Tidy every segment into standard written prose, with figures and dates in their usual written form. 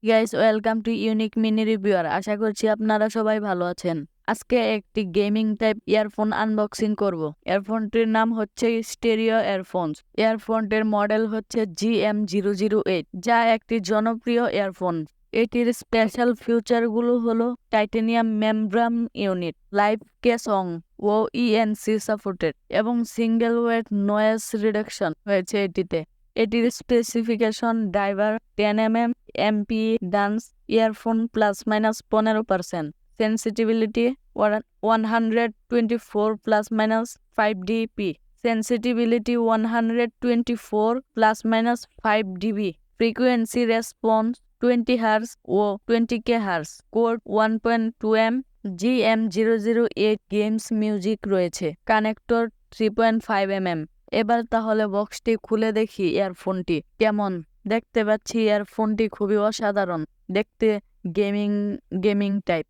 Guys, welcome to unique mini reviewer. আশা করছি আপনারা সবাই ভালো আছেন। আজকে একটি গেমিং টাইপ ইয়ারফোন আনবক্সিং করব। ইয়ারফোনটির নাম হচ্ছে স্টেরিও ইয়ারফোনস। ইয়ারফোনটির মডেল হচ্ছে GM008, যা একটি জনপ্রিয় ইয়ারফোন। এটির স্পেশাল ফিচারগুলো হলো টাইটানিয়াম মেমব্রান ইউনিট, লাইভ কেসং ও ইএনসি সাপোর্টেড এবং সিঙ্গেল ওয়েট নয়েজ রিডাকশন হয়েছে এটিতে। এটির specification: driver 10mm Mpedance earphone ±15%, সেন্সিটিভিলিটি 124 ±5 dB, সেন্সিটিভিলিটি 124 ±5 dB, frequency response 20 Hz ও 20 kHz, code 1.2M, GM008 games music রয়েছে, কানেক্টর 3.5mm। এবার তাহলে বক্সটি খুলে দেখি ইয়ারফোনটি কেমন। দেখতে পাচ্ছি ইয়ারফোনটি খুবই অসাধারণ দেখতে, গেমিং টাইপ।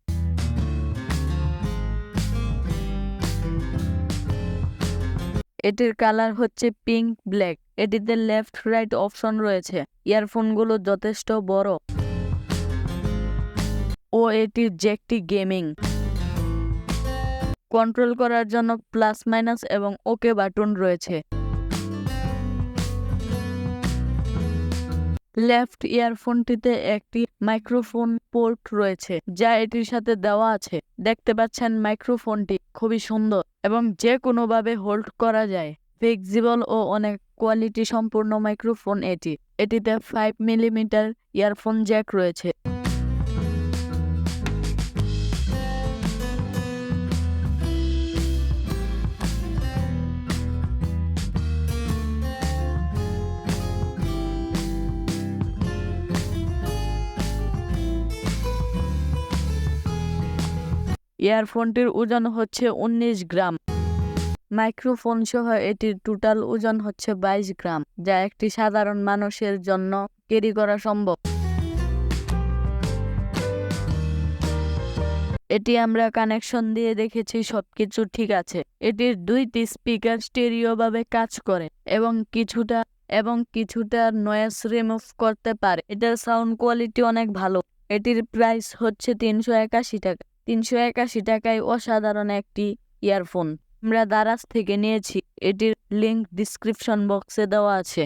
এটির কালার হচ্ছে পিঙ্ক ব্ল্যাক। এটিতে লেফট রাইট অপশন রয়েছে। ইয়ারফোনগুলো যথেষ্ট বড় ও এটির জ্যাকটি গেমিং। কন্ট্রোল করার জন্য প্লাস মাইনাস এবং ওকে বাটন রয়েছে। লেফট ইয়ারফোনটিতে একটি মাইক্রোফোন পোর্ট রয়েছে, যা এটির সাথে দেওয়া আছে। দেখতে পাচ্ছেন মাইক্রোফোনটি খুবই সুন্দর এবং যে কোনোভাবে হোল্ড করা যায়। ফ্লেক্সিবল ও অনেক কোয়ালিটি সম্পূর্ণ মাইক্রোফোন এটি। এটিতে 5mm ইয়ারফোন জ্যাক রয়েছে। ইয়ারফোনটির ওজন হচ্ছে 19 গ্রাম। মাইক্রোফোন সহ এটির টোটাল ওজন হচ্ছে 22 গ্রাম, যা একটি সাধারণ মানুষের জন্য ক্যারি করা সম্ভব। এটি আমরা কানেকশন দিয়ে দেখেছি, সবকিছু ঠিক আছে। এটির 2টি স্পিকার স্টেরিও ভাবে কাজ করে এবং কিছুটা নয়েজ রিমুভ করতে পারে। এটার সাউন্ড কোয়ালিটি অনেক ভালো। এটির প্রাইস হচ্ছে 381 টাকা। 381 টাকায় অসাধারণ একটি ইয়ারফোন আমরা দারাজ থেকে নিয়েছি। এটির লিংক ডিসক্রিপশন বক্সে দেওয়া আছে।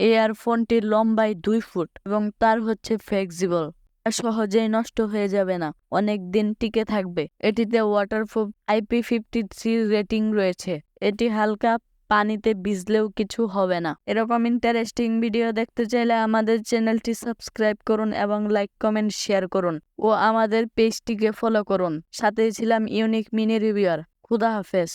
এই ইয়ারফোনটির লম্বায় 2 ফুট এবং তার হচ্ছে ফ্লেক্সিবল। সহজেই নষ্ট হয়ে যাবে না, অনেক দিন টিকে থাকবে। এটিতে ওয়াটারপ্রুফ IP53 রেটিং রয়েছে। এটি হালকা পানিতে ভিজলেও কিছু হবে না। এরকম ইন্টারেস্টিং ভিডিও দেখতে চাইলে আমাদের চ্যানেলটি সাবস্ক্রাইব করুন এবং লাইক কমেন্ট শেয়ার করুন ও আমাদের পেজটিকে ফলো করুন। সাথেই ছিলাম ইউনিক মিনি রিভিউয়ার। খুদা হাফেজ।